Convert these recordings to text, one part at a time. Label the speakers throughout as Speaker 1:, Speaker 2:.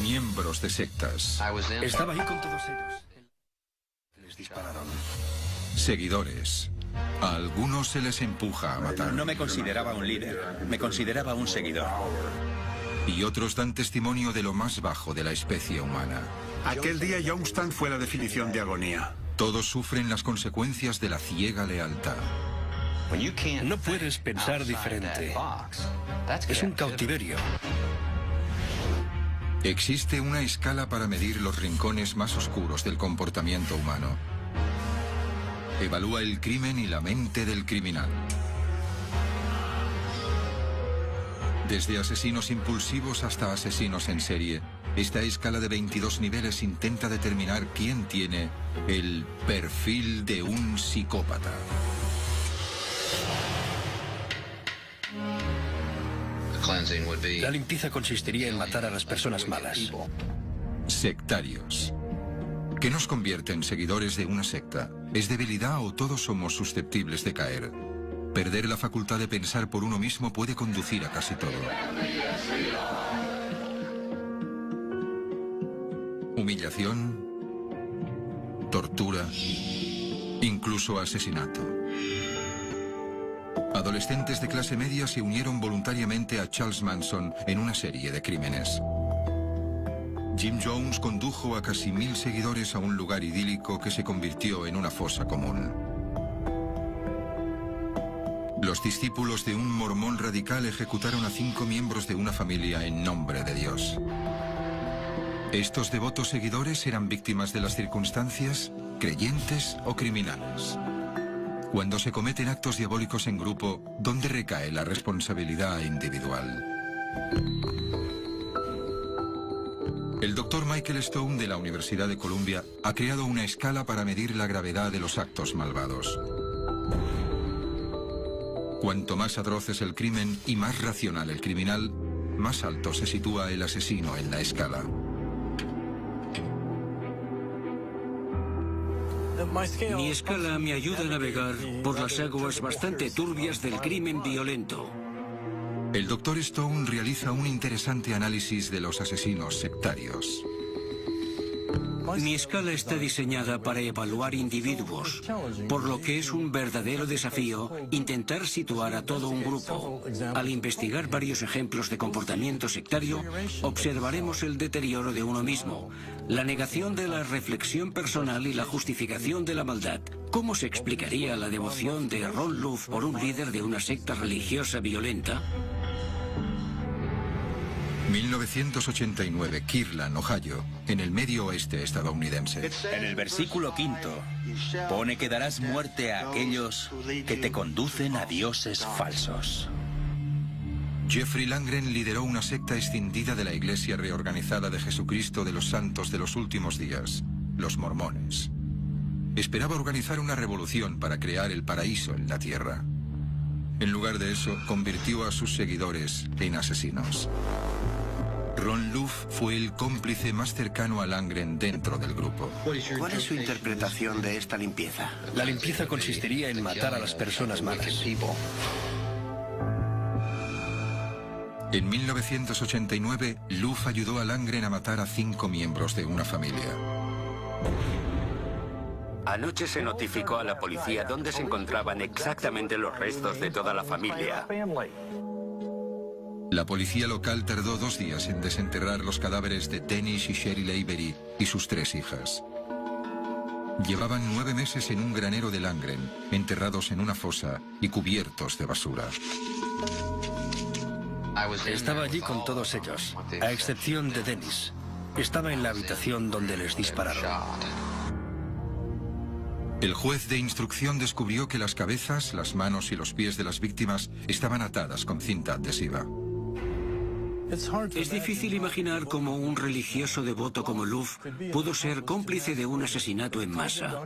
Speaker 1: Miembros de sectas.
Speaker 2: Estaba ahí con todos ellos. Les dispararon.
Speaker 1: Seguidores. A algunos se les empuja a matar.
Speaker 3: No me consideraba un líder, me consideraba un seguidor.
Speaker 1: Y otros dan testimonio de lo más bajo de la especie humana.
Speaker 4: Aquel día Youngstown fue la definición de agonía.
Speaker 1: Todos sufren las consecuencias de la ciega lealtad.
Speaker 2: No puedes pensar diferente. Es un cautiverio.
Speaker 1: Existe una escala para medir los rincones más oscuros del comportamiento humano. Evalúa el crimen y la mente del criminal. Desde asesinos impulsivos hasta asesinos en serie, esta escala de 22 niveles intenta determinar quién tiene el perfil de un psicópata.
Speaker 2: La limpieza consistiría en matar a las personas malas.
Speaker 1: Sectarios. ¿Qué nos convierte en seguidores de una secta? ¿Es debilidad o todos somos susceptibles de caer? Perder la facultad de pensar por uno mismo puede conducir a casi todo. Humillación, tortura, incluso asesinato. Adolescentes de clase media se unieron voluntariamente a Charles Manson en una serie de crímenes. Jim Jones condujo a casi 1000 seguidores a un lugar idílico que se convirtió en una fosa común. Los discípulos de un mormón radical ejecutaron a 5 miembros de una familia en nombre de Dios. ¿Estos devotos seguidores eran víctimas de las circunstancias, creyentes o criminales? Cuando se cometen actos diabólicos en grupo, ¿dónde recae la responsabilidad individual? El doctor Michael Stone de la Universidad de Columbia ha creado una escala para medir la gravedad de los actos malvados. Cuanto más atroz es el crimen y más racional el criminal, más alto se sitúa el asesino en la escala.
Speaker 5: Mi escala me ayuda a navegar por las aguas bastante turbias del crimen violento.
Speaker 1: El Dr. Stone realiza un interesante análisis de los asesinos sectarios.
Speaker 5: Mi escala está diseñada para evaluar individuos, por lo que es un verdadero desafío intentar situar a todo un grupo. Al investigar varios ejemplos de comportamiento sectario, observaremos el deterioro de uno mismo, la negación de la reflexión personal y la justificación de la maldad. ¿Cómo se explicaría la devoción de Ron Luft por un líder de una secta religiosa violenta?
Speaker 1: 1989, Kirtland, Ohio, en el medio oeste estadounidense.
Speaker 3: En el versículo 5, pone que darás muerte a aquellos que te conducen a dioses falsos.
Speaker 1: Jeffrey Langren lideró una secta escindida de la Iglesia Reorganizada de Jesucristo de los Santos de los Últimos Días, los mormones. Esperaba organizar una revolución para crear el paraíso en la tierra. En lugar de eso, convirtió a sus seguidores en asesinos. Ron Luft fue el cómplice más cercano a Langren dentro del grupo.
Speaker 6: ¿Cuál es su interpretación de esta limpieza?
Speaker 2: La limpieza consistiría en matar a las personas malas.
Speaker 1: En 1989, Luft ayudó a Langren a matar a 5 miembros de una familia.
Speaker 7: Anoche se notificó a la policía dónde se encontraban exactamente los restos de toda la familia.
Speaker 1: La policía local tardó 2 días en desenterrar los cadáveres de Dennis y Cheryl Avery y sus 3 hijas. Llevaban 9 meses en un granero de Langren, enterrados en una fosa y cubiertos de basura.
Speaker 2: Estaba allí con todos ellos, a excepción de Dennis. Estaba en la habitación donde les dispararon.
Speaker 1: El juez de instrucción descubrió que las cabezas, las manos y los pies de las víctimas estaban atadas con cinta adhesiva.
Speaker 5: Es difícil imaginar cómo un religioso devoto como Luft pudo ser cómplice de un asesinato en masa.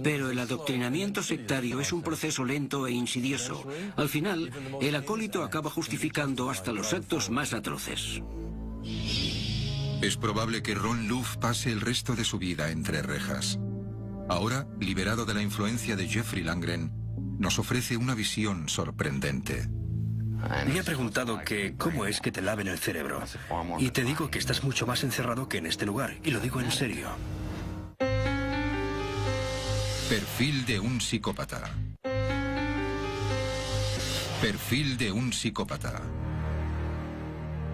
Speaker 5: Pero el adoctrinamiento sectario es un proceso lento e insidioso. Al final, el acólito acaba justificando hasta los actos más atroces.
Speaker 1: Es probable que Ron Luft pase el resto de su vida entre rejas. Ahora, liberado de la influencia de Jeffrey Langren, nos ofrece una visión sorprendente.
Speaker 2: Me ha preguntado que cómo es que te laven el cerebro. Y te digo que estás mucho más encerrado que en este lugar. Y lo digo en serio.
Speaker 1: Perfil de un psicópata. Perfil de un psicópata.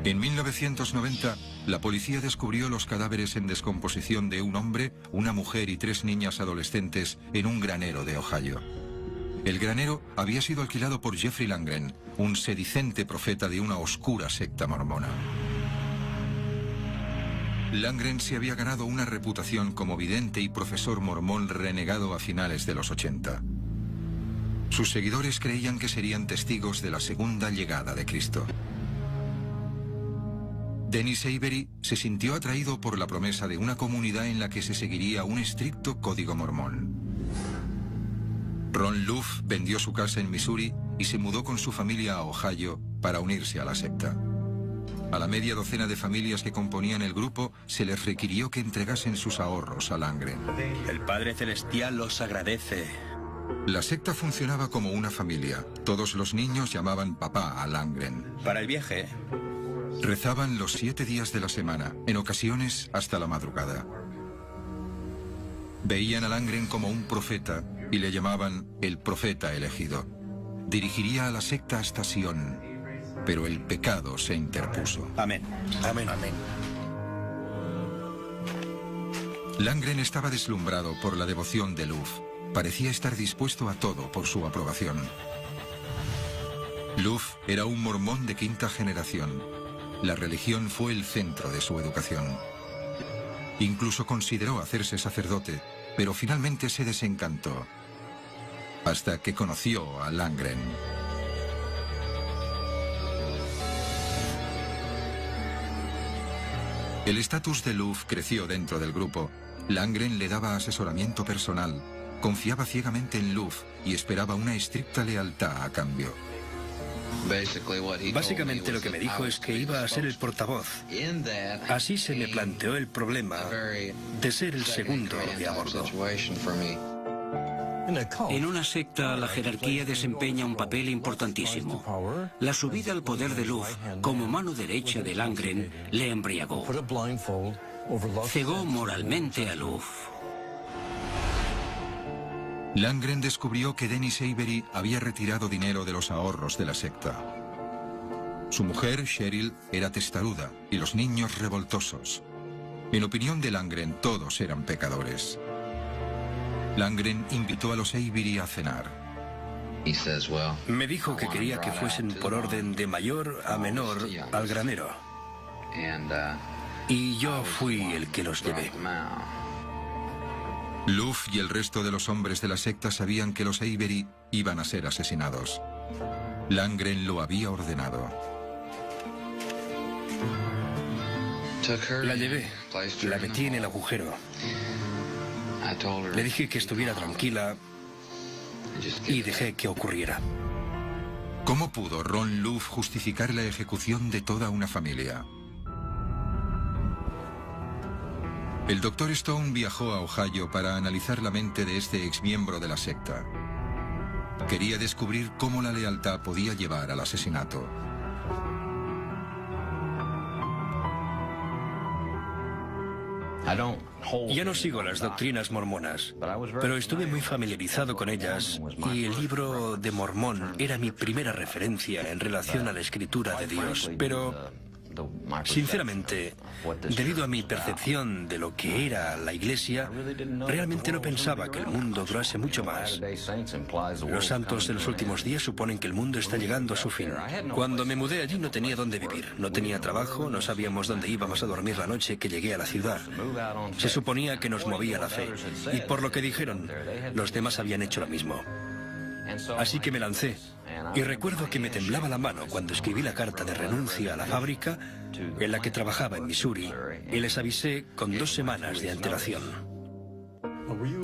Speaker 1: En 1990, la policía descubrió los cadáveres en descomposición de un hombre, una mujer y 3 niñas adolescentes en un granero de Ohio. El granero había sido alquilado por Jeffrey Langren, un sedicente profeta de una oscura secta mormona. Langren se había ganado una reputación como vidente y profesor mormón renegado a finales de los 80. Sus seguidores creían que serían testigos de la segunda llegada de Cristo. Dennis Avery se sintió atraído por la promesa de una comunidad en la que se seguiría un estricto código mormón. Ron Luff vendió su casa en Missouri y se mudó con su familia a Ohio para unirse a la secta. A la media docena de familias que componían el grupo se les requirió que entregasen sus ahorros a Langren.
Speaker 3: El Padre Celestial los agradece.
Speaker 1: La secta funcionaba como una familia. Todos los niños llamaban papá a Langren.
Speaker 3: Para el viaje.
Speaker 1: Rezaban los 7 días de la semana, en ocasiones hasta la madrugada. Veían a Langren como un profeta y le llamaban el profeta elegido. Dirigiría a la secta hasta Sion, pero el pecado se interpuso.
Speaker 3: Amén.
Speaker 2: Amén. Amén.
Speaker 1: Langren estaba deslumbrado por la devoción de Luff. Parecía estar dispuesto a todo por su aprobación. Luff era un mormón de 5ª generación. La religión fue el centro de su educación. Incluso consideró hacerse sacerdote, pero finalmente se desencantó, hasta que conoció a Langren. El estatus de Luff creció dentro del grupo. Langren le daba asesoramiento personal, confiaba ciegamente en Luff y esperaba una estricta lealtad a cambio.
Speaker 2: Básicamente lo que me dijo es que iba a ser el portavoz. Así se me planteó el problema de ser el segundo de a bordo.
Speaker 5: En una secta, la jerarquía desempeña un papel importantísimo. La subida al poder de Luff, como mano derecha de Langren, le embriagó. Cegó moralmente a Luff.
Speaker 1: Langren descubrió que Dennis Avery había retirado dinero de los ahorros de la secta. Su mujer, Cheryl, era testaruda y los niños revoltosos. En opinión de Langren, todos eran pecadores. Langren invitó a los Avery a cenar.
Speaker 2: Me dijo que quería que fuesen por orden de mayor a menor al granero. Y yo fui el que los llevé.
Speaker 1: Luff y el resto de los hombres de la secta sabían que los Avery iban a ser asesinados. Langren lo había ordenado.
Speaker 2: La llevé, la metí en el agujero. Le dije que estuviera tranquila y dejé que ocurriera.
Speaker 1: ¿Cómo pudo Ron Luff justificar la ejecución de toda una familia? El Dr. Stone viajó a Ohio para analizar la mente de este exmiembro de la secta. Quería descubrir cómo la lealtad podía llevar al asesinato.
Speaker 2: Ya no sigo las doctrinas mormonas, pero estuve muy familiarizado con ellas y el libro de Mormón era mi primera referencia en relación a la escritura de Dios. Pero, sinceramente, debido a mi percepción de lo que era la Iglesia, realmente no pensaba que el mundo durase mucho más. Los santos de los últimos días suponen que el mundo está llegando a su fin. Cuando me mudé allí no tenía dónde vivir, no tenía trabajo, no sabíamos dónde íbamos a dormir la noche que llegué a la ciudad. Se suponía que nos movía la fe, y por lo que dijeron, los demás habían hecho lo mismo. Así que me lancé. Y recuerdo que me temblaba la mano cuando escribí la carta de renuncia a la fábrica en la que trabajaba en Missouri y les avisé con 2 semanas de antelación.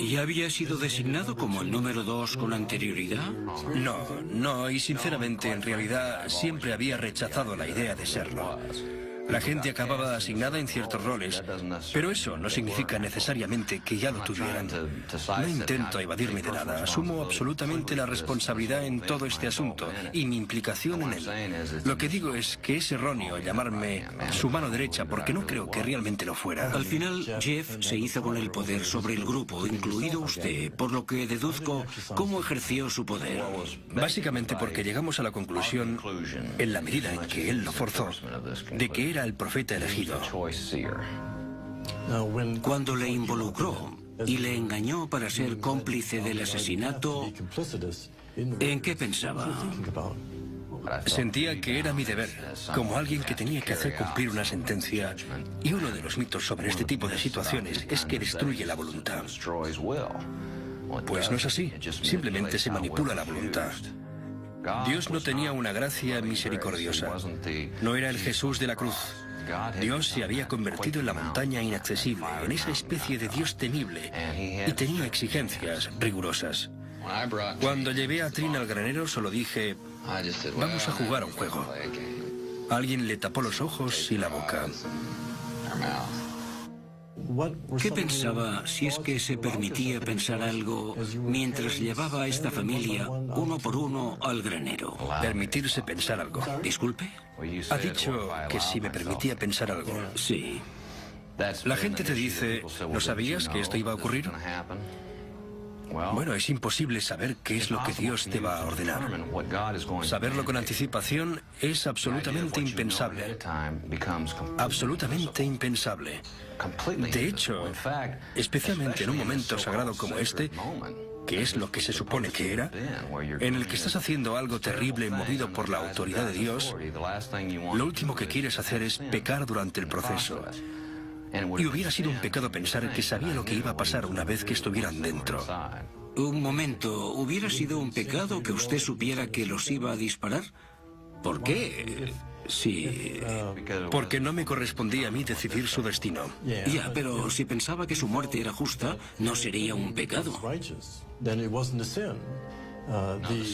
Speaker 5: ¿Y había sido designado como el número 2 con anterioridad?
Speaker 2: No, y sinceramente en realidad siempre había rechazado la idea de serlo. La gente acababa asignada en ciertos roles, pero eso no significa necesariamente que ya lo tuvieran. No intento evadirme de nada, asumo absolutamente la responsabilidad en todo este asunto y mi implicación en él. Lo que digo es que es erróneo llamarme su mano derecha porque no creo que realmente lo fuera.
Speaker 5: Al final, Jeff se hizo con el poder sobre el grupo, incluido usted, por lo que deduzco cómo ejerció su poder.
Speaker 2: Básicamente porque llegamos a la conclusión, en la medida en que él lo forzó, de que era el profeta elegido.
Speaker 5: Cuando le involucró y le engañó para ser cómplice del asesinato, ¿en qué pensaba?
Speaker 2: Sentía que era mi deber, como alguien que tenía que hacer cumplir una sentencia. Y uno de los mitos sobre este tipo de situaciones es que destruye la voluntad. Pues no es así, simplemente se manipula la voluntad. Dios no tenía una gracia misericordiosa. No era el Jesús de la cruz. Dios se había convertido en la montaña inaccesible, en esa especie de Dios temible, y tenía exigencias rigurosas. Cuando llevé a Trin al granero, solo dije, vamos a jugar a un juego. Alguien le tapó los ojos y la boca.
Speaker 5: ¿Qué pensaba, si es que se permitía pensar algo, mientras llevaba a esta familia, uno por uno, al granero?
Speaker 2: Permitirse pensar algo.
Speaker 5: ¿Disculpe?
Speaker 2: Ha dicho que si me permitía pensar algo.
Speaker 5: Sí.
Speaker 2: La gente te dice, ¿no sabías que esto iba a ocurrir? Bueno, es imposible saber qué es lo que Dios te va a ordenar. Saberlo con anticipación es absolutamente impensable. Absolutamente impensable. De hecho, especialmente en un momento sagrado como este, que es lo que se supone que era, en el que estás haciendo algo terrible movido por la autoridad de Dios, lo último que quieres hacer es pecar durante el proceso. Y hubiera sido un pecado pensar que sabía lo que iba a pasar una vez que estuvieran dentro.
Speaker 5: Un momento, ¿hubiera sido un pecado que usted supiera que los iba a disparar? ¿Por qué? Sí.
Speaker 2: Porque no me correspondía a mí decidir su destino.
Speaker 5: Ya, pero si pensaba que su muerte era justa, no sería un pecado.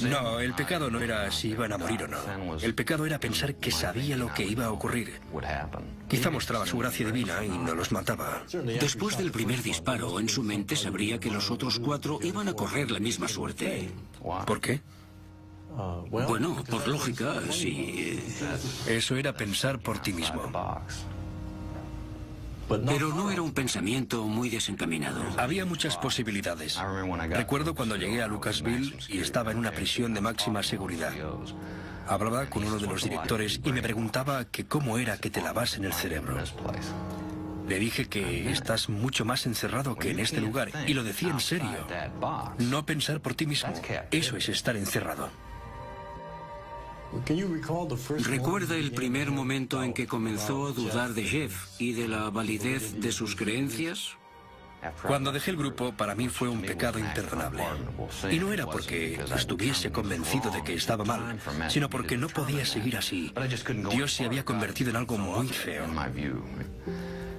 Speaker 2: No, el pecado no era si iban a morir o no. El pecado era pensar que sabía lo que iba a ocurrir. Quizá mostraba su gracia divina y no los mataba.
Speaker 5: Después del primer disparo, en su mente sabría que los otros 4 iban a correr la misma suerte.
Speaker 2: ¿Por qué?
Speaker 5: Bueno, por lógica, sí.
Speaker 2: Eso era pensar por ti mismo.
Speaker 5: Pero no era un pensamiento muy desencaminado.
Speaker 2: Había muchas posibilidades. Recuerdo cuando llegué a Lucasville y estaba en una prisión de máxima seguridad. Hablaba con uno de los directores y me preguntaba que cómo era que te lavasen el cerebro. Le dije que estás mucho más encerrado que en este lugar, y lo decía en serio. No pensar por ti mismo, eso es estar encerrado.
Speaker 5: ¿Recuerda el primer momento en que comenzó a dudar de Jeff y de la validez de sus creencias?
Speaker 2: Cuando dejé el grupo, para mí fue un pecado imperdonable. Y no era porque estuviese convencido de que estaba mal, sino porque no podía seguir así. Dios se había convertido en algo muy feo.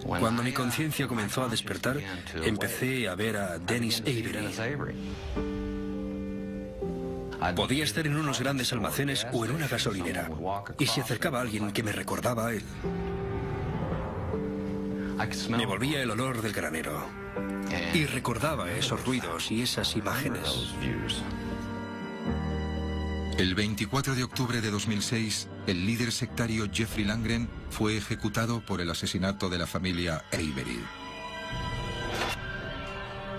Speaker 2: Cuando mi conciencia comenzó a despertar, empecé a ver a Dennis Avery. Podía estar en unos grandes almacenes o en una gasolinera, y se acercaba alguien que me recordaba a él. Me volvía el olor del granero, y recordaba esos ruidos y esas imágenes.
Speaker 1: El 24 de octubre de 2006, el líder sectario Jeffrey Langren fue ejecutado por el asesinato de la familia Avery.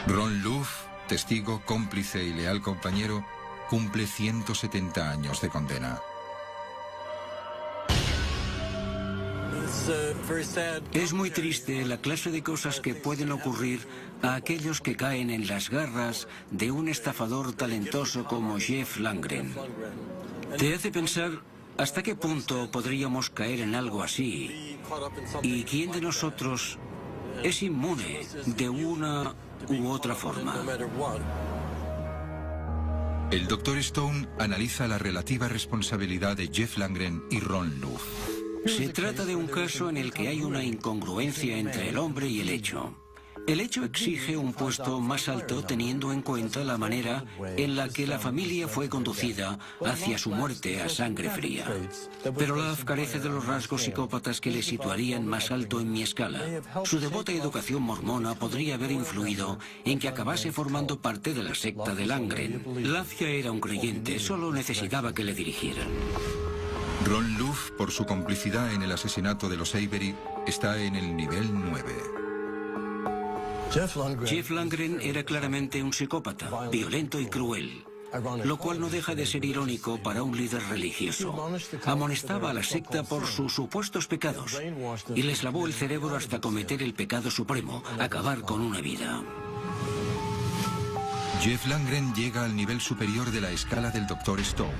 Speaker 1: Ron Luff, testigo, cómplice y leal compañero, cumple 170 años de condena.
Speaker 5: Es muy triste la clase de cosas que pueden ocurrir a aquellos que caen en las garras de un estafador talentoso como Jeff Langren. Te hace pensar hasta qué punto podríamos caer en algo así, y quién de nosotros es inmune de una u otra forma.
Speaker 1: El Dr. Stone analiza la relativa responsabilidad de Jeff Langren y Ron Luff.
Speaker 5: Se trata de un caso en el que hay una incongruencia entre el hombre y el hecho. El hecho exige un puesto más alto teniendo en cuenta la manera en la que la familia fue conducida hacia su muerte a sangre fría. Pero Love carece de los rasgos psicópatas que le situarían más alto en mi escala. Su devota educación mormona podría haber influido en que acabase formando parte de la secta de Langren. Love ya era un creyente, solo necesitaba que le dirigieran.
Speaker 1: Ron Luff, por su complicidad en el asesinato de los Avery, está en el nivel 9.
Speaker 5: Jeff Langren era claramente un psicópata, violento y cruel, lo cual no deja de ser irónico para un líder religioso. Amonestaba a la secta por sus supuestos pecados y les lavó el cerebro hasta cometer el pecado supremo, acabar con una vida.
Speaker 1: Jeff Langren llega al nivel superior de la escala del Dr. Stone,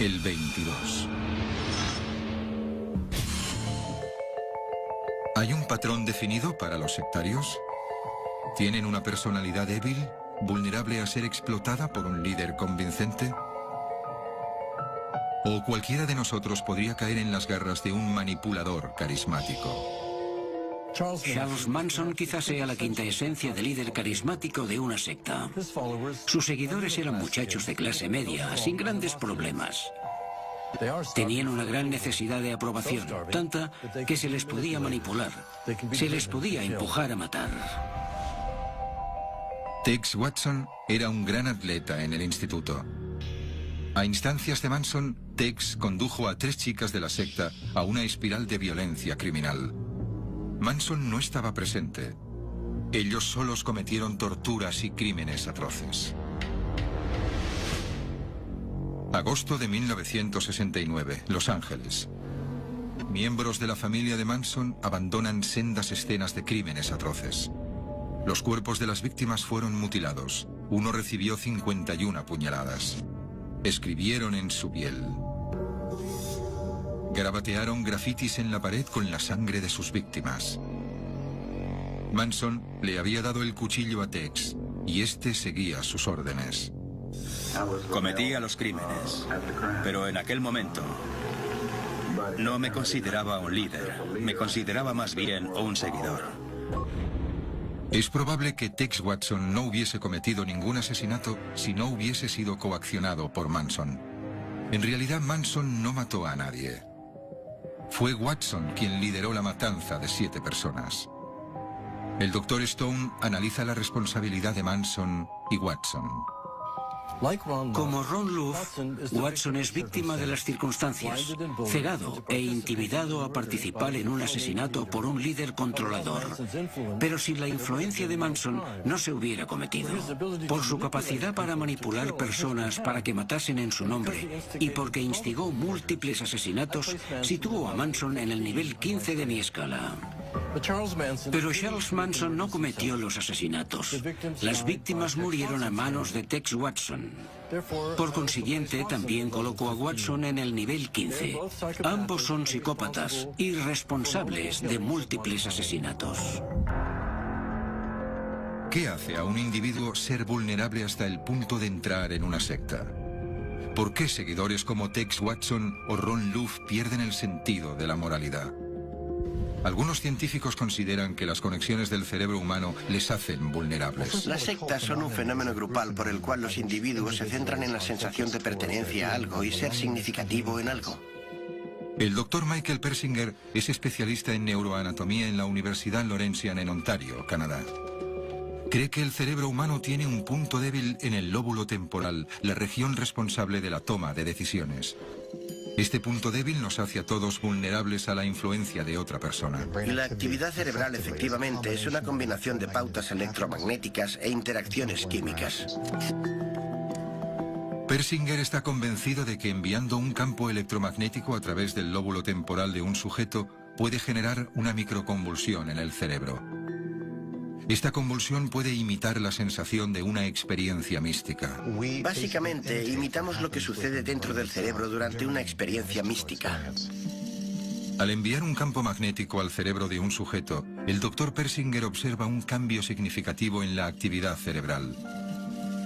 Speaker 1: el 22. ¿Hay un patrón definido para los sectarios? ¿Tienen una personalidad débil, vulnerable a ser explotada por un líder convincente? ¿O cualquiera de nosotros podría caer en las garras de un manipulador carismático?
Speaker 5: Charles Manson quizás sea la quinta esencia de líder carismático de una secta. Sus seguidores eran muchachos de clase media, sin grandes problemas. Tenían una gran necesidad de aprobación, tanta que se les podía manipular, se les podía empujar a matar.
Speaker 1: Tex Watson era un gran atleta en el instituto. A instancias de Manson, Tex condujo a 3 chicas de la secta a una espiral de violencia criminal. Manson no estaba presente. Ellos solos cometieron torturas y crímenes atroces. Agosto de 1969, Los Ángeles. Miembros de la familia de Manson abandonan sendas escenas de crímenes atroces. Los cuerpos de las víctimas fueron mutilados. Uno recibió 51 puñaladas. Escribieron en su piel. Garabatearon grafitis en la pared con la sangre de sus víctimas. Manson le había dado el cuchillo a Tex y este seguía sus órdenes.
Speaker 3: Cometía los crímenes, pero en aquel momento no me consideraba un líder, me consideraba más bien un seguidor.
Speaker 1: Es probable que Tex Watson no hubiese cometido ningún asesinato si no hubiese sido coaccionado por Manson. En realidad, Manson no mató a nadie. Fue Watson quien lideró la matanza de 7 personas. El Dr. Stone analiza la responsabilidad de Manson y Watson.
Speaker 5: Como Ron Luff, Watson es víctima de las circunstancias, cegado e intimidado a participar en un asesinato por un líder controlador. Pero sin la influencia de Manson no se hubiera cometido. Por su capacidad para manipular personas para que matasen en su nombre y porque instigó múltiples asesinatos, situó a Manson en el nivel 15 de mi escala. Pero Charles Manson no cometió los asesinatos. Las víctimas murieron a manos de Tex Watson. Por consiguiente, también colocó a Watson en el nivel 15. Ambos son psicópatas y responsables de múltiples asesinatos.
Speaker 1: ¿Qué hace a un individuo ser vulnerable hasta el punto de entrar en una secta? ¿Por qué seguidores como Tex Watson o Ron Luff pierden el sentido de la moralidad? Algunos científicos consideran que las conexiones del cerebro humano les hacen vulnerables.
Speaker 6: Las sectas son un fenómeno grupal por el cual los individuos se centran en la sensación de pertenencia a algo y ser significativo en algo.
Speaker 1: El Dr. Michael Persinger es especialista en neuroanatomía en la Universidad Laurentian en Ontario, Canadá. Cree que el cerebro humano tiene un punto débil en el lóbulo temporal, la región responsable de la toma de decisiones. Este punto débil nos hace a todos vulnerables a la influencia de otra persona.
Speaker 6: La actividad cerebral efectivamente es una combinación de pautas electromagnéticas e interacciones químicas.
Speaker 1: Persinger está convencido de que enviando un campo electromagnético a través del lóbulo temporal de un sujeto puede generar una microconvulsión en el cerebro. Esta convulsión puede imitar la sensación de una experiencia mística.
Speaker 6: Básicamente, imitamos lo que sucede dentro del cerebro durante una experiencia mística.
Speaker 1: Al enviar un campo magnético al cerebro de un sujeto, el Dr. Persinger observa un cambio significativo en la actividad cerebral.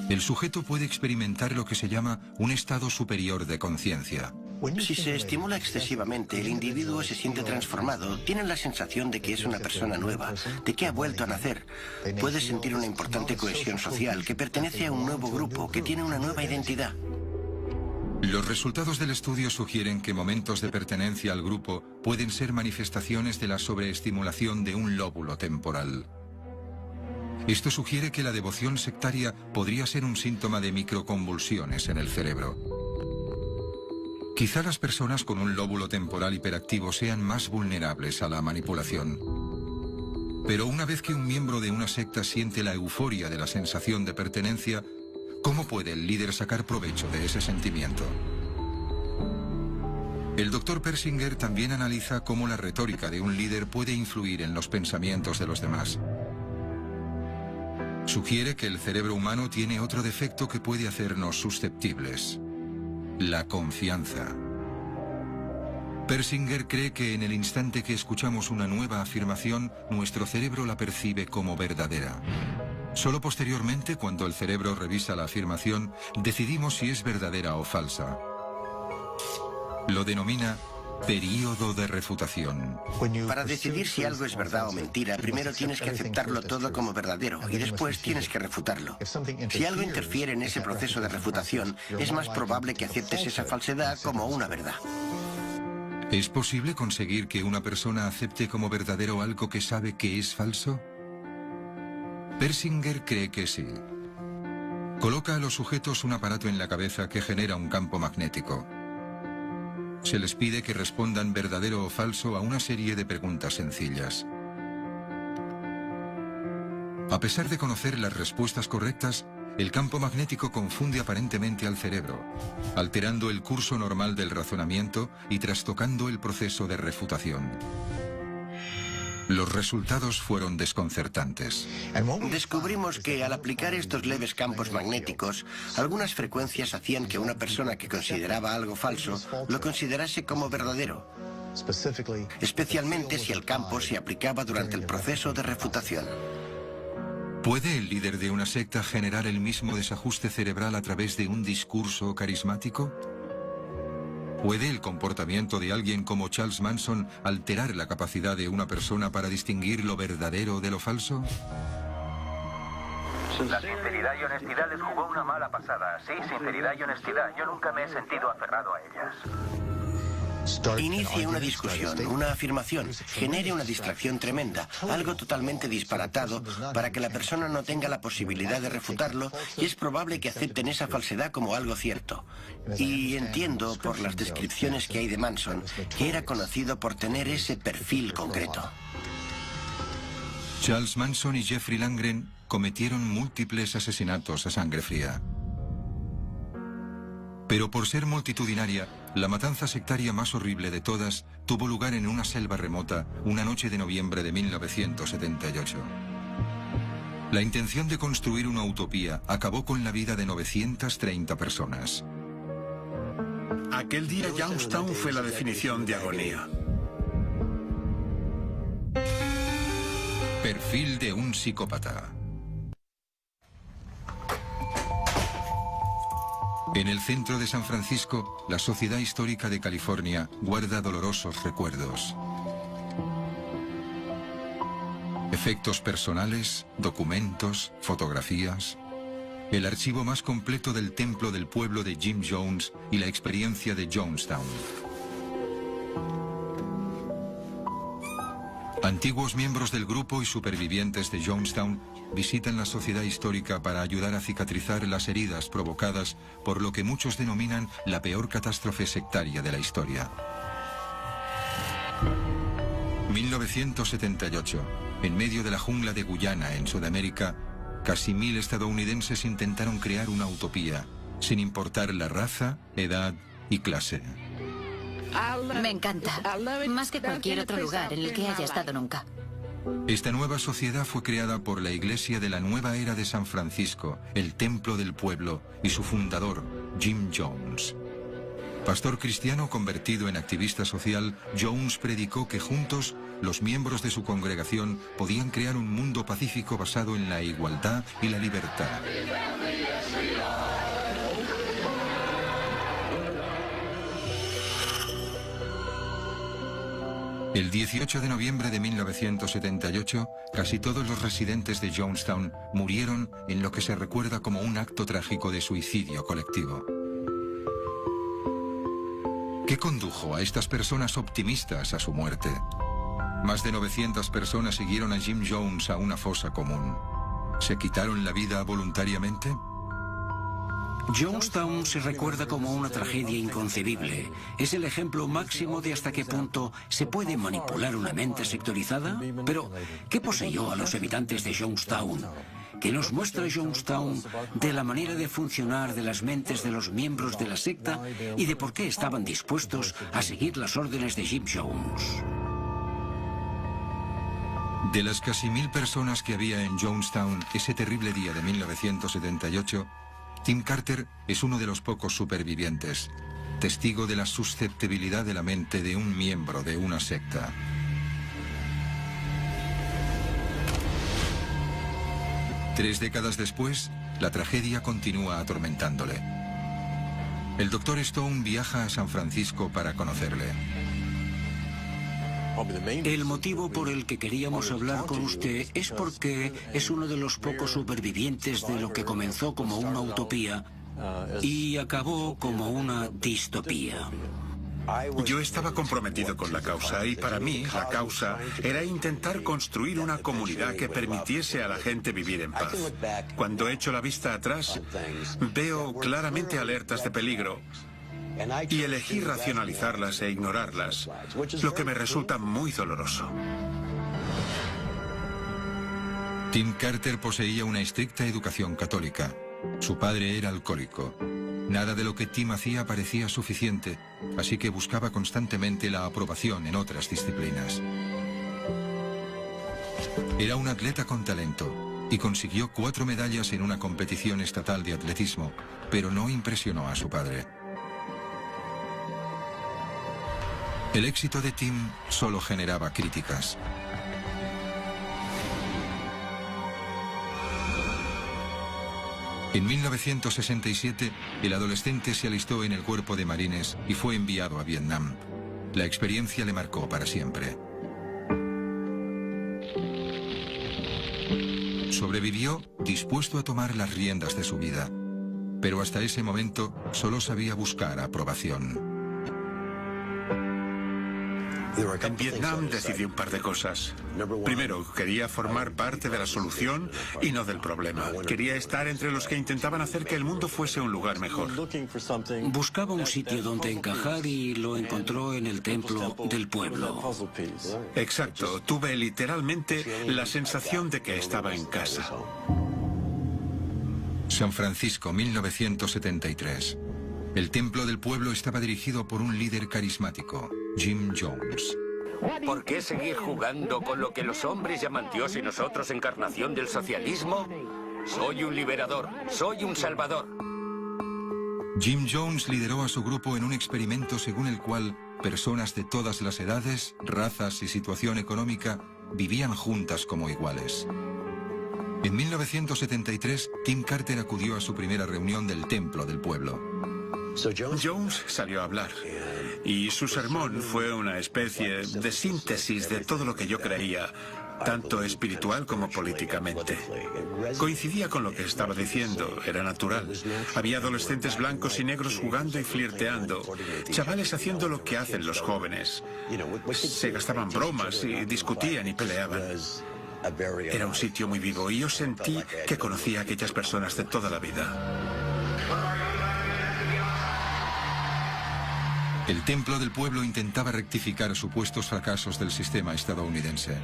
Speaker 1: El sujeto puede experimentar lo que se llama un estado superior de conciencia.
Speaker 6: Si se estimula excesivamente, el individuo se siente transformado, tiene la sensación de que es una persona nueva, de que ha vuelto a nacer. Puede sentir una importante cohesión social, que pertenece a un nuevo grupo, que tiene una nueva identidad.
Speaker 1: Los resultados del estudio sugieren que momentos de pertenencia al grupo pueden ser manifestaciones de la sobreestimulación de un lóbulo temporal. Esto sugiere que la devoción sectaria podría ser un síntoma de microconvulsiones en el cerebro. Quizá las personas con un lóbulo temporal hiperactivo sean más vulnerables a la manipulación. Pero una vez que un miembro de una secta siente la euforia de la sensación de pertenencia, ¿cómo puede el líder sacar provecho de ese sentimiento? El Dr. Persinger también analiza cómo la retórica de un líder puede influir en los pensamientos de los demás. Sugiere que el cerebro humano tiene otro defecto que puede hacernos susceptibles: la confianza. Persinger cree que en el instante que escuchamos una nueva afirmación, nuestro cerebro la percibe como verdadera. Solo posteriormente, cuando el cerebro revisa la afirmación, decidimos si es verdadera o falsa. Lo denomina período de refutación.
Speaker 6: Para decidir si algo es verdad o mentira, primero tienes que aceptarlo todo como verdadero y después tienes que refutarlo. Si algo interfiere en ese proceso de refutación, es más probable que aceptes esa falsedad como una verdad.
Speaker 1: ¿Es posible conseguir que una persona acepte como verdadero algo que sabe que es falso? Persinger cree que sí. Coloca a los sujetos un aparato en la cabeza que genera un campo magnético. Se les pide que respondan verdadero o falso a una serie de preguntas sencillas. A pesar de conocer las respuestas correctas, el campo magnético confunde aparentemente al cerebro, alterando el curso normal del razonamiento y trastocando el proceso de refutación. Los resultados fueron desconcertantes.
Speaker 6: Descubrimos que al aplicar estos leves campos magnéticos, algunas frecuencias hacían que una persona que consideraba algo falso lo considerase como verdadero, especialmente si el campo se aplicaba durante el proceso de refutación.
Speaker 1: ¿Puede el líder de una secta generar el mismo desajuste cerebral a través de un discurso carismático? ¿Puede el comportamiento de alguien como Charles Manson alterar la capacidad de una persona para distinguir lo verdadero de lo falso?
Speaker 8: La sinceridad y honestidad les jugó una mala pasada. Sí, sinceridad y honestidad. Yo nunca me he sentido aferrado a ellas.
Speaker 6: Inicie una discusión, una afirmación, genere una distracción tremenda, algo totalmente disparatado para que la persona no tenga la posibilidad de refutarlo y es probable que acepten esa falsedad como algo cierto. Y entiendo por las descripciones que hay de Manson que era conocido por tener ese perfil concreto.
Speaker 1: Charles Manson y Jeffrey Langren cometieron múltiples asesinatos a sangre fría. Pero por ser multitudinaria, la matanza sectaria más horrible de todas tuvo lugar en una selva remota una noche de noviembre de 1978. La intención de construir una utopía acabó con la vida de 930 personas.
Speaker 4: Aquel día Youngstown fue la definición de agonía.
Speaker 1: Perfil de un psicópata. En el centro de San Francisco, la Sociedad Histórica de California guarda dolorosos recuerdos. Efectos personales, documentos, fotografías. El archivo más completo del templo del pueblo de Jim Jones y la experiencia de Youngstown. Antiguos miembros del grupo y supervivientes de Youngstown visitan la sociedad histórica para ayudar a cicatrizar las heridas provocadas por lo que muchos denominan la peor catástrofe sectaria de la historia. 1978. En medio de la jungla de Guyana, en Sudamérica, casi 1000 estadounidenses intentaron crear una utopía, sin importar la raza, edad y clase.
Speaker 9: Me encanta, más que cualquier otro lugar en el que haya estado nunca.
Speaker 1: Esta nueva sociedad fue creada por la Iglesia de la Nueva Era de San Francisco, el Templo del Pueblo, y su fundador, Jim Jones. Pastor cristiano convertido en activista social, Jones predicó que juntos, los miembros de su congregación podían crear un mundo pacífico basado en la igualdad y la libertad. El 18 de noviembre de 1978, casi todos los residentes de Jonestown murieron en lo que se recuerda como un acto trágico de suicidio colectivo. ¿Qué condujo a estas personas optimistas a su muerte? Más de 900 personas siguieron a Jim Jones a una fosa común. ¿Se quitaron la vida voluntariamente?
Speaker 5: Jonestown se recuerda como una tragedia inconcebible. Es el ejemplo máximo de hasta qué punto se puede manipular una mente sectorizada. Pero, ¿qué poseyó a los habitantes de Jonestown? ¿Qué nos muestra Jonestown de la manera de funcionar de las mentes de los miembros de la secta y de por qué estaban dispuestos a seguir las órdenes de Jim Jones?
Speaker 1: De las casi 1000 personas que había en Jonestown ese terrible día de 1978, Tim Carter es uno de los pocos supervivientes, testigo de la susceptibilidad de la mente de un miembro de una secta. Tres décadas después, la tragedia continúa atormentándole. El Dr. Stone viaja a San Francisco para conocerle.
Speaker 5: El motivo por el que queríamos hablar con usted es porque es uno de los pocos supervivientes de lo que comenzó como una utopía y acabó como una distopía.
Speaker 4: Yo estaba comprometido con la causa y para mí la causa era intentar construir una comunidad que permitiese a la gente vivir en paz. Cuando echo la vista atrás, veo claramente alertas de peligro y elegí racionalizarlas e ignorarlas, lo que me resulta muy doloroso.
Speaker 1: Tim Carter poseía una estricta educación católica. Su padre era alcohólico. Nada de lo que Tim hacía parecía suficiente, así que buscaba constantemente la aprobación en otras disciplinas. Era un atleta con talento y consiguió 4 medallas en una competición estatal de atletismo, pero no impresionó a su padre. El éxito de Tim solo generaba críticas. En 1967, el adolescente se alistó en el cuerpo de marines y fue enviado a Vietnam. La experiencia le marcó para siempre. Sobrevivió dispuesto a tomar las riendas de su vida, pero hasta ese momento solo sabía buscar aprobación.
Speaker 4: En Vietnam decidí un par de cosas. Primero, quería formar parte de la solución y no del problema. Quería estar entre los que intentaban hacer que el mundo fuese un lugar mejor.
Speaker 5: Buscaba un sitio donde encajar y lo encontró en el templo del pueblo.
Speaker 4: Exacto, tuve literalmente la sensación de que estaba en casa.
Speaker 1: San Francisco, 1973. El templo del pueblo estaba dirigido por un líder carismático, Jim Jones.
Speaker 7: ¿Por qué seguir jugando con lo que los hombres llaman Dios y nosotros encarnación del socialismo? Soy un liberador, soy un salvador.
Speaker 1: Jim Jones lideró a su grupo en un experimento según el cual personas de todas las edades, razas y situación económica vivían juntas como iguales. En 1973, Tim Carter acudió a su primera reunión del templo del pueblo.
Speaker 4: Jones salió a hablar y su sermón fue una especie de síntesis de todo lo que yo creía, tanto espiritual como políticamente. Coincidía con lo que estaba diciendo, era natural. Había adolescentes blancos y negros jugando y flirteando, chavales haciendo lo que hacen los jóvenes. Se gastaban bromas y discutían y peleaban. Era un sitio muy vivo y yo sentí que conocía a aquellas personas de toda la vida.
Speaker 1: El templo del pueblo intentaba rectificar supuestos fracasos del sistema estadounidense.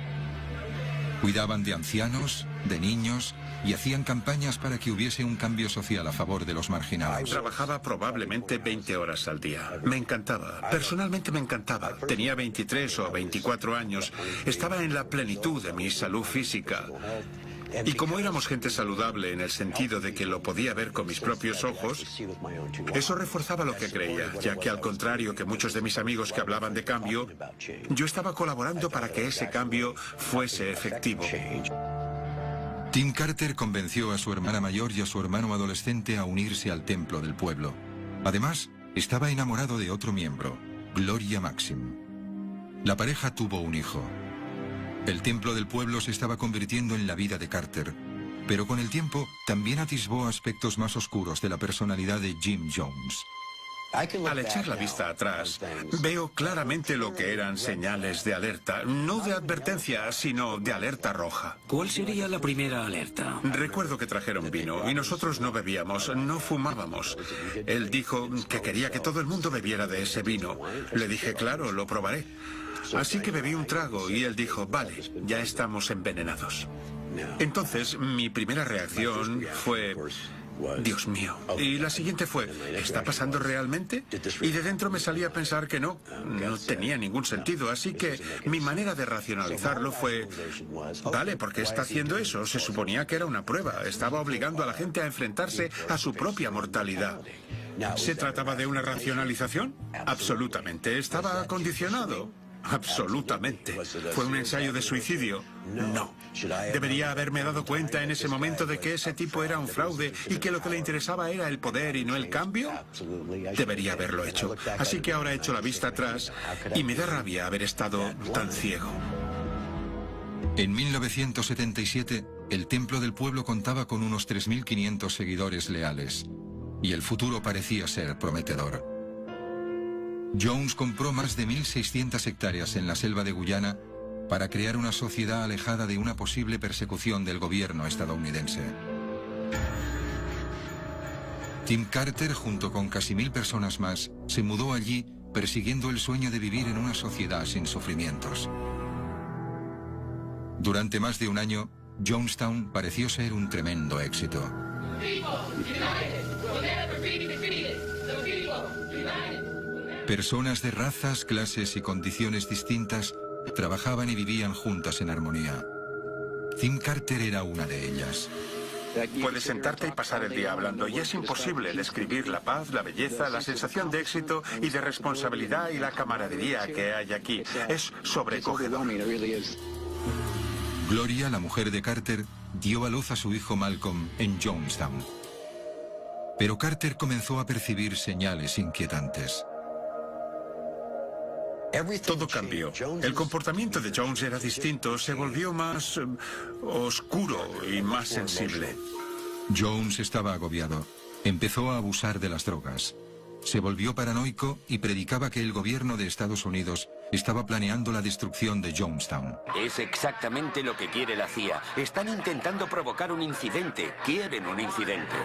Speaker 1: Cuidaban de ancianos, de niños y hacían campañas para que hubiese un cambio social a favor de los marginados.
Speaker 4: Trabajaba probablemente 20 horas al día. Me encantaba. Personalmente me encantaba. Tenía 23 o 24 años. Estaba en la plenitud de mi salud física. Y como éramos gente saludable en el sentido de que lo podía ver con mis propios ojos, eso reforzaba lo que creía, ya que al contrario que muchos de mis amigos que hablaban de cambio, yo estaba colaborando para que ese cambio fuese efectivo.
Speaker 1: Tim Carter convenció a su hermana mayor y a su hermano adolescente a unirse al templo del pueblo. Además, estaba enamorado de otro miembro, Gloria Maxim. La pareja tuvo un hijo. El templo del pueblo se estaba convirtiendo en la vida de Carter, pero con el tiempo también atisbó aspectos más oscuros de la personalidad de Jim Jones.
Speaker 4: Al echar la vista atrás, veo claramente lo que eran señales de alerta, no de advertencia, sino de alerta roja.
Speaker 5: ¿Cuál sería la primera alerta?
Speaker 4: Recuerdo que trajeron vino y nosotros no bebíamos, no fumábamos. Él dijo que quería que todo el mundo bebiera de ese vino. Le dije, claro, lo probaré. Así que bebí un trago y él dijo, vale, ya estamos envenenados. Entonces, mi primera reacción fue, Dios mío. Y la siguiente fue, ¿está pasando realmente? Y de dentro me salía a pensar que no tenía ningún sentido. Así que mi manera de racionalizarlo fue, vale, ¿por qué está haciendo eso? Se suponía que era una prueba. Estaba obligando a la gente a enfrentarse a su propia mortalidad. ¿Se trataba de una racionalización? Absolutamente. ¿Estaba condicionado? Absolutamente. ¿Fue un ensayo de suicidio? No. ¿Debería haberme dado cuenta en ese momento de que ese tipo era un fraude y que lo que le interesaba era el poder y no el cambio? Debería haberlo hecho. Así que ahora echo la vista atrás y me da rabia haber estado tan ciego.
Speaker 1: En 1977, el Templo del Pueblo contaba con unos 3.500 seguidores leales, y el futuro parecía ser prometedor. Jones compró más de 1.600 hectáreas en la selva de Guyana para crear una sociedad alejada de una posible persecución del gobierno estadounidense. Tim Carter, junto con casi 1.000 personas más, se mudó allí persiguiendo el sueño de vivir en una sociedad sin sufrimientos. Durante más de un año, Jonestown pareció ser un tremendo éxito. Personas de razas, clases y condiciones distintas trabajaban y vivían juntas en armonía. Tim Carter era una de ellas.
Speaker 4: Puedes sentarte y pasar el día hablando, y es imposible describir la paz, la belleza, la sensación de éxito y de responsabilidad y la camaradería que hay aquí. Es sobrecogedor.
Speaker 1: Gloria, la mujer de Carter, dio a luz a su hijo Malcolm en Jonestown. Pero Carter comenzó a percibir señales inquietantes.
Speaker 4: Todo cambió. El comportamiento de Jones era distinto, se volvió más oscuro y más sensible.
Speaker 1: Jones estaba agobiado. Empezó a abusar de las drogas. Se volvió paranoico y predicaba que el gobierno de Estados Unidos estaba planeando la destrucción de Jonestown.
Speaker 7: Es exactamente lo que quiere la CIA. Están intentando provocar un incidente. Quieren un incidente.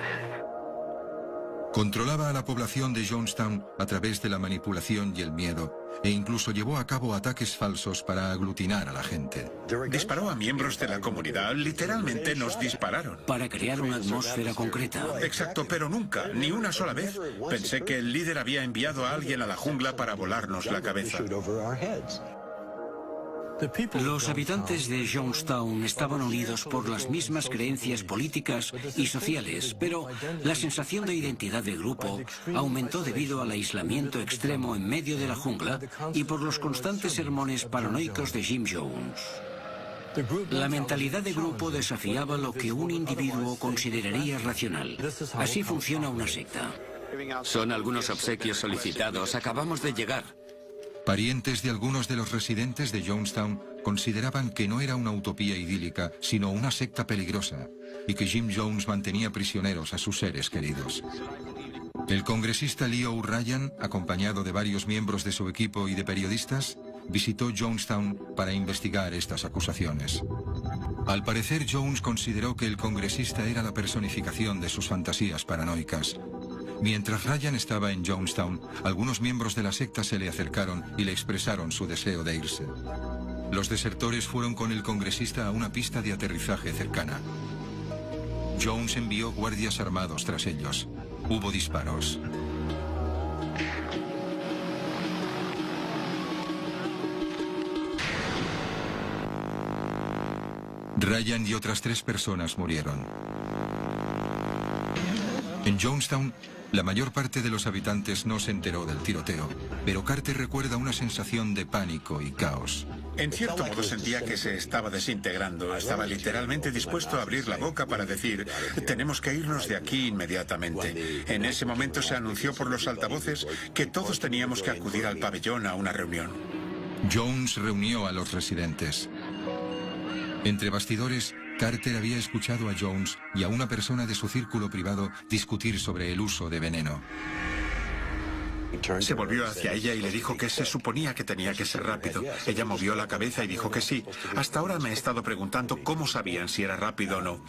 Speaker 1: Controlaba a la población de Jonestown a través de la manipulación y el miedo, e incluso llevó a cabo ataques falsos para aglutinar a la gente.
Speaker 4: Disparó a miembros de la comunidad, literalmente nos dispararon.
Speaker 5: Para crear una atmósfera concreta.
Speaker 4: Exacto, pero nunca, ni una sola vez, pensé que el líder había enviado a alguien a la jungla para volarnos la cabeza.
Speaker 5: Los habitantes de Jonestown estaban unidos por las mismas creencias políticas y sociales, pero la sensación de identidad de grupo aumentó debido al aislamiento extremo en medio de la jungla y por los constantes sermones paranoicos de Jim Jones. La mentalidad de grupo desafiaba lo que un individuo consideraría racional. Así funciona una secta.
Speaker 7: Son algunos obsequios solicitados. Acabamos de llegar.
Speaker 1: Parientes de algunos de los residentes de Jonestown consideraban que no era una utopía idílica, sino una secta peligrosa, y que Jim Jones mantenía prisioneros a sus seres queridos. El congresista Leo Ryan, acompañado de varios miembros de su equipo y de periodistas, visitó Jonestown para investigar estas acusaciones. Al parecer, Jones consideró que el congresista era la personificación de sus fantasías paranoicas. Mientras Ryan estaba en Jonestown, algunos miembros de la secta se le acercaron y le expresaron su deseo de irse. Los desertores fueron con el congresista a una pista de aterrizaje cercana. Jones envió guardias armados tras ellos. Hubo disparos. Ryan y otras 3 personas murieron. En Jonestown, la mayor parte de los habitantes no se enteró del tiroteo, pero Carter recuerda una sensación de pánico y caos.
Speaker 4: En cierto modo sentía que se estaba desintegrando. Estaba literalmente dispuesto a abrir la boca para decir, tenemos que irnos de aquí inmediatamente. En ese momento se anunció por los altavoces que todos teníamos que acudir al pabellón a una reunión.
Speaker 1: Jones reunió a los residentes. Entre bastidores, Carter había escuchado a Jones y a una persona de su círculo privado discutir sobre el uso de veneno.
Speaker 4: Se volvió hacia ella y le dijo que se suponía que tenía que ser rápido. Ella movió la cabeza y dijo que sí. Hasta ahora me he estado preguntando cómo sabían si era rápido o no.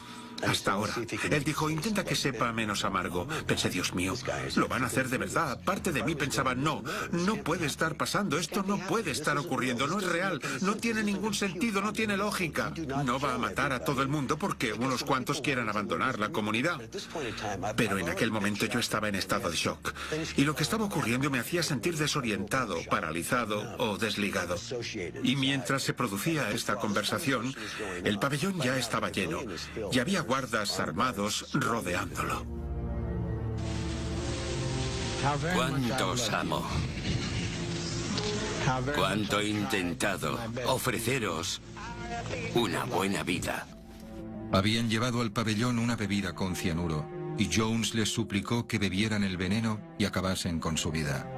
Speaker 4: Hasta ahora. Él dijo, intenta que sepa menos amargo. Pensé, Dios mío, lo van a hacer de verdad. Parte de mí pensaba, no puede estar pasando. Esto no puede estar ocurriendo. No es real. No tiene ningún sentido. No tiene lógica. No va a matar a todo el mundo porque unos cuantos quieran abandonar la comunidad. Pero en aquel momento yo estaba en estado de shock. Y lo que estaba ocurriendo me hacía sentir desorientado, paralizado o desligado. Y mientras se producía esta conversación, el pabellón ya estaba lleno y había guardas armados rodeándolo.
Speaker 7: Cuánto os amo. Cuánto he intentado ofreceros una buena vida.
Speaker 1: Habían llevado al pabellón una bebida con cianuro y Jones les suplicó que bebieran el veneno y acabasen con su vida.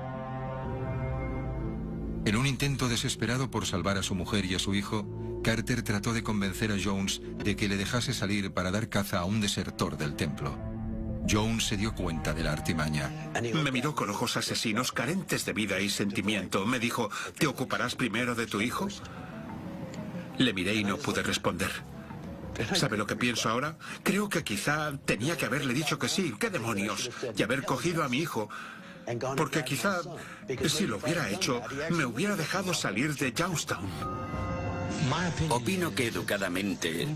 Speaker 1: En un intento desesperado por salvar a su mujer y a su hijo, Carter trató de convencer a Jones de que le dejase salir para dar caza a un desertor del templo. Jones se dio cuenta de la artimaña.
Speaker 4: Me miró con ojos asesinos, carentes de vida y sentimiento. Me dijo, ¿te ocuparás primero de tu hijo? Le miré y no pude responder. ¿Sabe lo que pienso ahora? Creo que quizá tenía que haberle dicho que sí. ¿Qué demonios? Y haber cogido a mi hijo. Porque quizá, si lo hubiera hecho, me hubiera dejado salir de Youngstown.
Speaker 7: Opino que educadamente,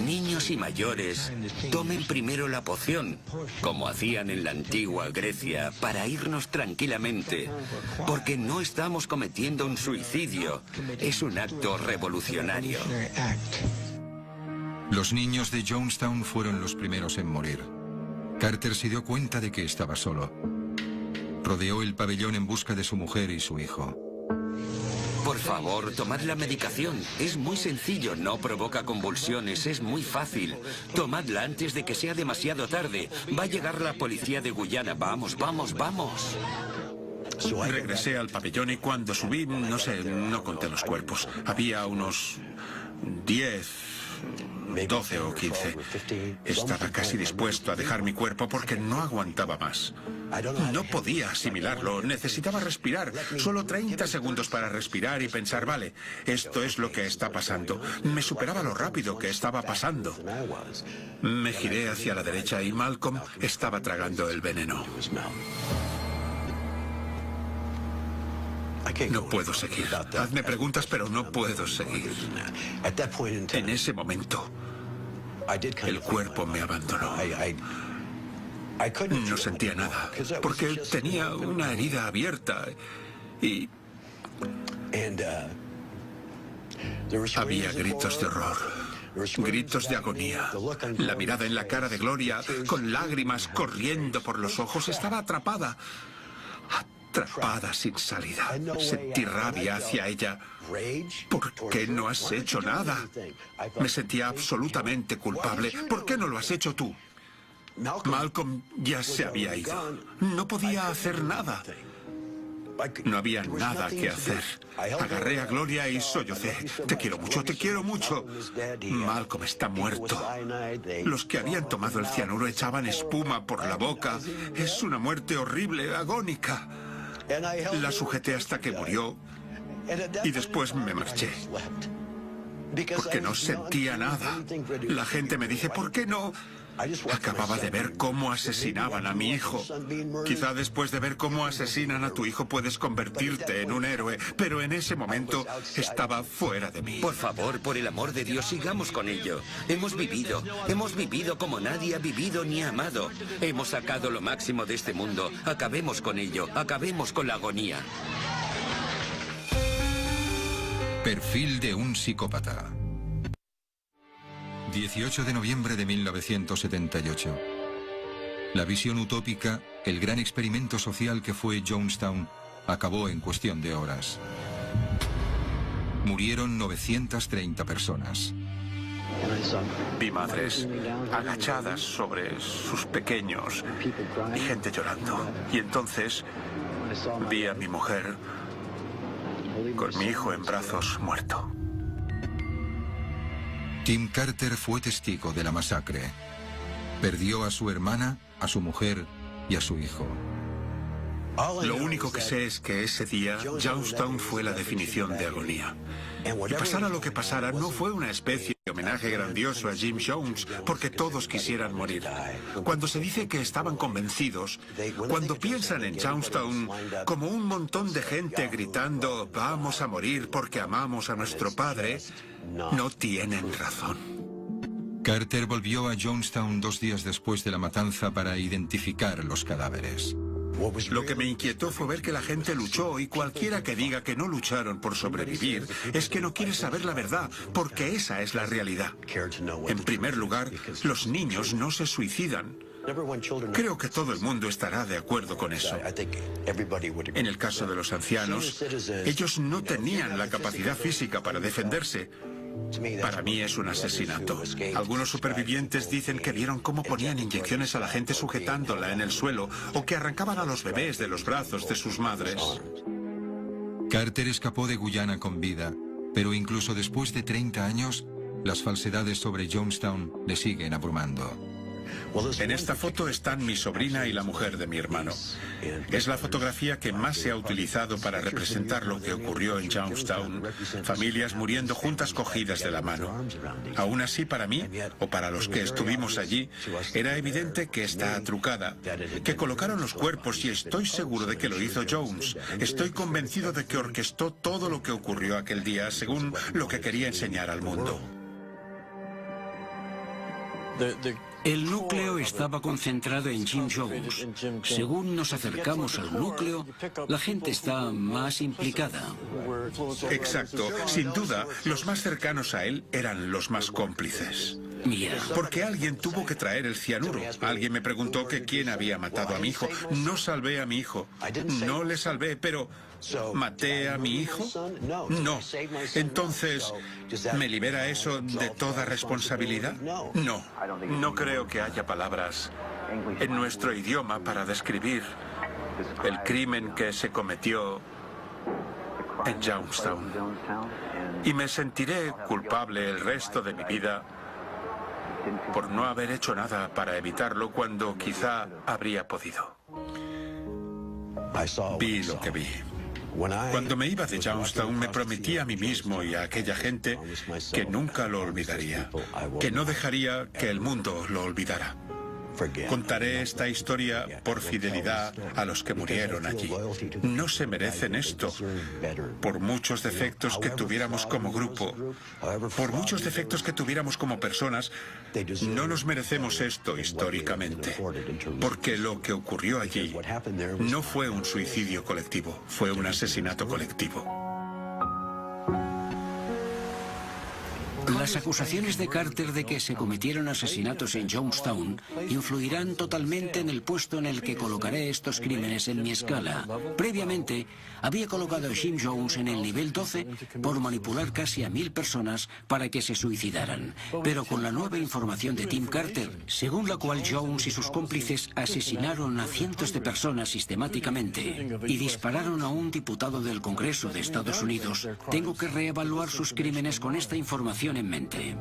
Speaker 7: niños y mayores tomen primero la poción, como hacían en la antigua Grecia, para irnos tranquilamente, porque no estamos cometiendo un suicidio, es un acto revolucionario.
Speaker 1: Los niños de Youngstown fueron los primeros en morir. Carter se dio cuenta de que estaba solo. Rodeó el pabellón en busca de su mujer y su hijo.
Speaker 7: Por favor, tomad la medicación. Es muy sencillo, no provoca convulsiones, es muy fácil. Tomadla antes de que sea demasiado tarde. Va a llegar la policía de Guyana. Vamos, vamos, vamos.
Speaker 4: Regresé al pabellón y cuando subí, no sé, no conté los cuerpos. Había unos 10, 12 o 15. Estaba casi dispuesto a dejar mi cuerpo porque no aguantaba más. No podía asimilarlo, necesitaba respirar. Solo 30 segundos para respirar y pensar, vale, esto es lo que está pasando. Me superaba lo rápido que estaba pasando. Me giré hacia la derecha y Malcolm estaba tragando el veneno. No puedo seguir. Hazme preguntas, pero no puedo seguir. En ese momento, el cuerpo me abandonó. No sentía nada, porque tenía una herida abierta y había gritos de horror, gritos de agonía. La mirada en la cara de Gloria, con lágrimas corriendo por los ojos, estaba atrapada sin salida. Sentí rabia hacia ella. ¿Por qué no has hecho nada? Me sentía absolutamente culpable. ¿Por qué no lo has hecho tú? Malcolm ya se había ido. No podía hacer nada. No había nada que hacer. Agarré a Gloria y sollocé. Te quiero mucho, te quiero mucho. Malcolm está muerto. Los que habían tomado el cianuro echaban espuma por la boca. Es una muerte horrible, agónica. La sujeté hasta que murió y después me marché. Porque no sentía nada. La gente me dice, ¿por qué no? Acababa de ver cómo asesinaban a mi hijo. Quizá después de ver cómo asesinan a tu hijo puedes convertirte en un héroe, pero en ese momento estaba fuera de mí.
Speaker 7: Por favor, por el amor de Dios, sigamos con ello. Hemos vivido como nadie ha vivido ni amado. Hemos sacado lo máximo de este mundo. Acabemos con ello, acabemos con la agonía.
Speaker 1: Perfil de un psicópata. 18 de noviembre de 1978. La visión utópica, el gran experimento social que fue Youngstown, acabó en cuestión de horas. Murieron 930 personas.
Speaker 4: Vi madres agachadas sobre sus pequeños y gente llorando. Y entonces vi a mi mujer con mi hijo en brazos muerto.
Speaker 1: Tim Carter fue testigo de la masacre. Perdió a su hermana, a su mujer y a su hijo.
Speaker 4: Lo único que sé es que ese día Jonestown fue la definición de agonía. Y pasara lo que pasara, no fue una especie de homenaje grandioso a Jim Jones, porque todos quisieran morir. Cuando se dice que estaban convencidos, cuando piensan en Jonestown como un montón de gente gritando "vamos a morir porque amamos a nuestro padre", no tienen razón.
Speaker 1: Carter volvió a Jonestown 2 días después de la matanza para identificar los cadáveres.
Speaker 4: Lo que me inquietó fue ver que la gente luchó, y cualquiera que diga que no lucharon por sobrevivir es que no quiere saber la verdad, porque esa es la realidad. En primer lugar, los niños no se suicidan. Creo que todo el mundo estará de acuerdo con eso. En el caso de los ancianos, ellos no tenían la capacidad física para defenderse. Para mí es un asesinato. Algunos supervivientes dicen que vieron cómo ponían inyecciones a la gente sujetándola en el suelo, o que arrancaban a los bebés de los brazos de sus madres.
Speaker 1: Carter escapó de Guyana con vida, pero incluso después de 30 años, las falsedades sobre Jonestown le siguen abrumando.
Speaker 4: En esta foto están mi sobrina y la mujer de mi hermano. Es la fotografía que más se ha utilizado para representar lo que ocurrió en Jonestown. Familias muriendo juntas cogidas de la mano. Aún así, para mí, o para los que estuvimos allí, era evidente que está trucada, que colocaron los cuerpos, y estoy seguro de que lo hizo Jones. Estoy convencido de que orquestó todo lo que ocurrió aquel día, según lo que quería enseñar al mundo.
Speaker 5: El núcleo estaba concentrado en Jim Jones. Según nos acercamos al núcleo, la gente está más implicada.
Speaker 4: Exacto. Sin duda, los más cercanos a él eran los más cómplices. Porque alguien tuvo que traer el cianuro. Alguien me preguntó que quién había matado a mi hijo. No salvé a mi hijo. No le salvé, pero ¿maté a mi hijo? No. Entonces, ¿me libera eso de toda responsabilidad? No. No creo que haya palabras en nuestro idioma para describir el crimen que se cometió en Jonestown. Y me sentiré culpable el resto de mi vida por no haber hecho nada para evitarlo cuando quizá habría podido. Vi lo que vi. Cuando me iba de Jonestown, me prometí a mí mismo y a aquella gente que nunca lo olvidaría, que no dejaría que el mundo lo olvidara. Contaré esta historia por fidelidad a los que murieron allí. No se merecen esto. Por muchos defectos que tuviéramos como grupo, por muchos defectos que tuviéramos como personas, no nos merecemos esto históricamente. Porque lo que ocurrió allí no fue un suicidio colectivo, fue un asesinato colectivo.
Speaker 5: Las acusaciones de Carter de que se cometieron asesinatos en Jonestown influirán totalmente en el puesto en el que colocaré estos crímenes en mi escala. Previamente, había colocado a Jim Jones en el nivel 12 por manipular casi a 1000 personas para que se suicidaran. Pero con la nueva información de Tim Carter, según la cual Jones y sus cómplices asesinaron a cientos de personas sistemáticamente y dispararon a un diputado del Congreso de Estados Unidos, tengo que reevaluar sus crímenes con esta información en mente.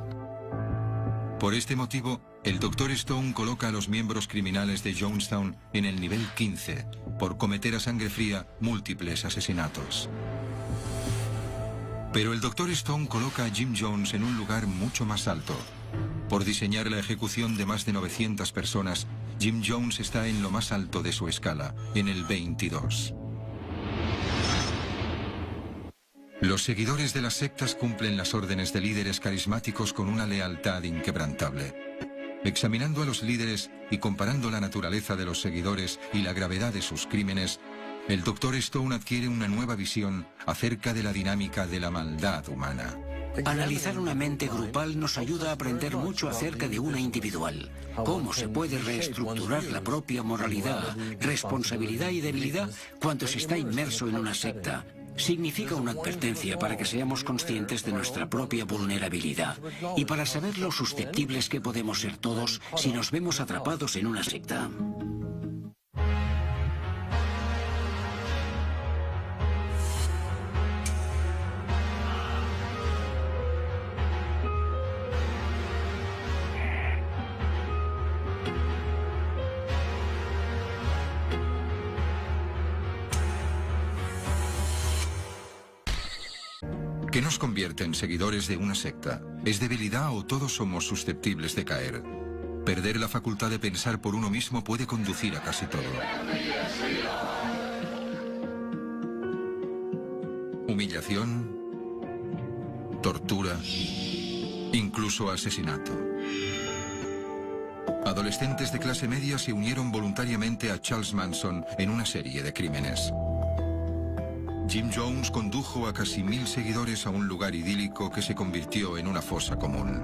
Speaker 1: Por este motivo, el Dr. Stone coloca a los miembros criminales de Jonestown en el nivel 15, por cometer a sangre fría múltiples asesinatos. Pero el Dr. Stone coloca a Jim Jones en un lugar mucho más alto. Por diseñar la ejecución de más de 900 personas, Jim Jones está en lo más alto de su escala, en el 22. Los seguidores de las sectas cumplen las órdenes de líderes carismáticos con una lealtad inquebrantable. Examinando a los líderes y comparando la naturaleza de los seguidores y la gravedad de sus crímenes, el Dr. Stone adquiere una nueva visión acerca de la dinámica de la maldad humana.
Speaker 5: Analizar una mente grupal nos ayuda a aprender mucho acerca de una individual. Cómo se puede reestructurar la propia moralidad, responsabilidad y debilidad cuando se está inmerso en una secta. Significa una advertencia para que seamos conscientes de nuestra propia vulnerabilidad y para saber lo susceptibles que podemos ser todos si nos vemos atrapados en una secta.
Speaker 1: ¿Qué nos convierte en seguidores de una secta? ¿Es debilidad o todos somos susceptibles de caer? Perder la facultad de pensar por uno mismo puede conducir a casi todo. Humillación, tortura, incluso asesinato. Adolescentes de clase media se unieron voluntariamente a Charles Manson en una serie de crímenes. Jim Jones condujo a casi 1000 seguidores a un lugar idílico que se convirtió en una fosa común.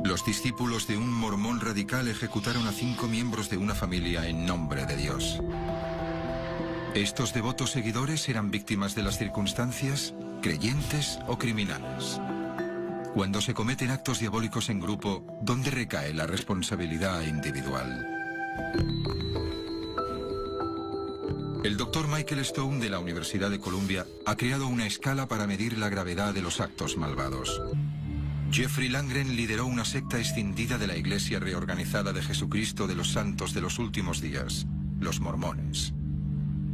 Speaker 1: Los discípulos de un mormón radical ejecutaron a 5 miembros de una familia en nombre de Dios. ¿Estos devotos seguidores eran víctimas de las circunstancias, creyentes o criminales? Cuando se cometen actos diabólicos en grupo, ¿dónde recae la responsabilidad individual? El doctor Michael Stone de la Universidad de Columbia ha creado una escala para medir la gravedad de los actos malvados. Jeffrey Langren lideró una secta escindida de la Iglesia Reorganizada de Jesucristo de los Santos de los Últimos Días, los mormones.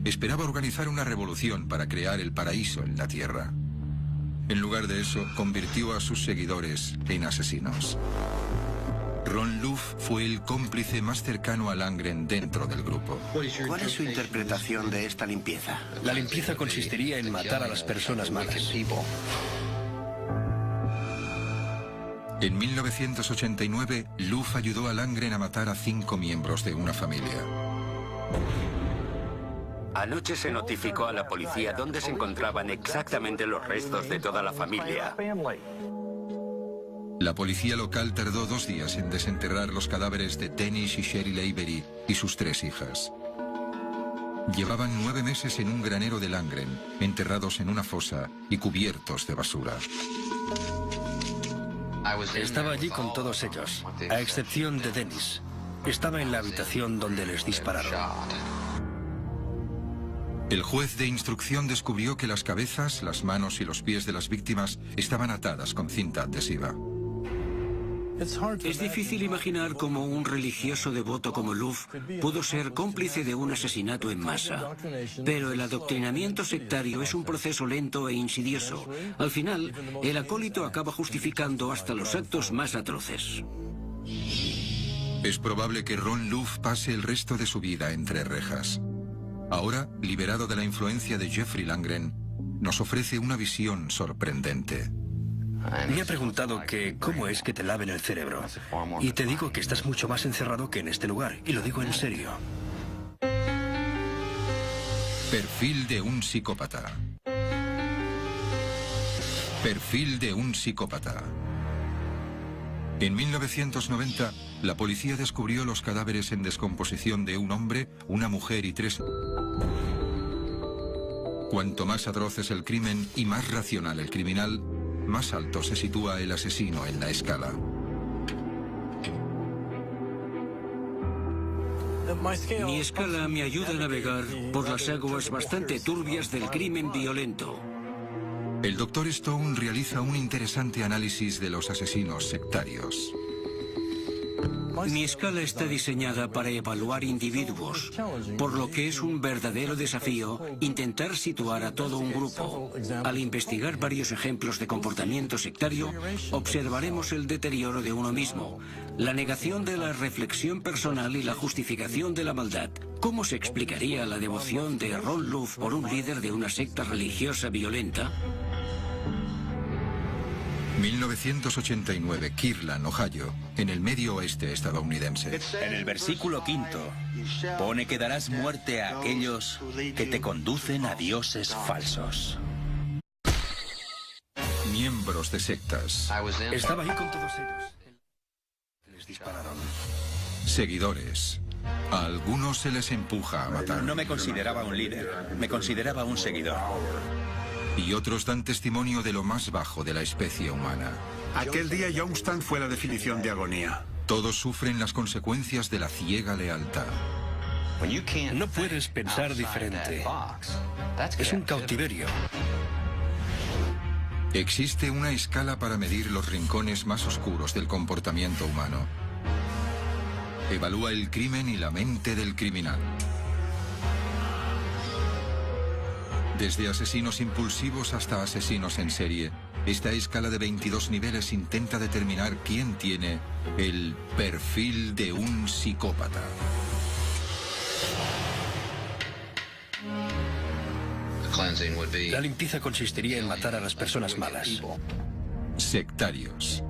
Speaker 1: Esperaba organizar una revolución para crear el paraíso en la tierra. En lugar de eso, convirtió a sus seguidores en asesinos. Ron Luff fue el cómplice más cercano a Langren dentro del grupo.
Speaker 6: ¿Cuál es su interpretación de esta limpieza?
Speaker 2: La limpieza consistiría en matar a las personas malas.
Speaker 1: En 1989, Luff ayudó a Langren a matar a 5 miembros de una familia.
Speaker 7: Anoche se notificó a la policía dónde se encontraban exactamente los restos de toda la familia.
Speaker 1: La policía local tardó 2 días en desenterrar los cadáveres de Dennis y Cheryl Avery y sus 3 hijas. Llevaban 9 meses en un granero de Langren, enterrados en una fosa y cubiertos de basura.
Speaker 2: Estaba allí con todos ellos, a excepción de Dennis. Estaba en la habitación donde les dispararon.
Speaker 1: El juez de instrucción descubrió que las cabezas, las manos y los pies de las víctimas estaban atadas con cinta adhesiva.
Speaker 5: Es difícil imaginar cómo un religioso devoto como Luff pudo ser cómplice de un asesinato en masa. Pero el adoctrinamiento sectario es un proceso lento e insidioso. Al final, el acólito acaba justificando hasta los actos más atroces.
Speaker 1: Es probable que Ron Luff pase el resto de su vida entre rejas. Ahora, liberado de la influencia de Jeffrey Langren, nos ofrece una visión sorprendente.
Speaker 2: Me ha preguntado que cómo es que te laven el cerebro. Y te digo que estás mucho más encerrado que en este lugar. Y lo digo en serio.
Speaker 1: Perfil de un psicópata. Perfil de un psicópata. En 1990, la policía descubrió los cadáveres en descomposición de un hombre, una mujer y 3... Cuanto más atroz es el crimen y más racional el criminal, más alto se sitúa el asesino en la escala.
Speaker 5: Mi escala me ayuda a navegar por las aguas bastante turbias del crimen violento.
Speaker 1: El Dr. Stone realiza un interesante análisis de los asesinos sectarios.
Speaker 5: Mi escala está diseñada para evaluar individuos, por lo que es un verdadero desafío intentar situar a todo un grupo. Al investigar varios ejemplos de comportamiento sectario, observaremos el deterioro de uno mismo, la negación de la reflexión personal y la justificación de la maldad. ¿Cómo se explicaría la devoción de Ron Luff por un líder de una secta religiosa violenta?
Speaker 1: 1989, Kirtland, Ohio, en el medio oeste estadounidense.
Speaker 3: En el versículo 5 pone que darás muerte a aquellos que te conducen a dioses falsos.
Speaker 1: Miembros de sectas.
Speaker 2: Estaba ahí con todos ellos. Les dispararon.
Speaker 1: Seguidores. A algunos se les empuja a matar.
Speaker 3: No me consideraba un líder, me consideraba un seguidor.
Speaker 1: Y otros dan testimonio de lo más bajo de la especie humana.
Speaker 4: Aquel día Youngstown fue la definición de agonía.
Speaker 1: Todos sufren las consecuencias de la ciega lealtad.
Speaker 2: No puedes pensar diferente. Es un cautiverio.
Speaker 1: Existe una escala para medir los rincones más oscuros del comportamiento humano. Evalúa el crimen y la mente del criminal. Desde asesinos impulsivos hasta asesinos en serie, esta escala de 22 niveles intenta determinar quién tiene el perfil de un psicópata.
Speaker 2: La limpieza consistiría en matar a las personas malas.
Speaker 1: Sectarios.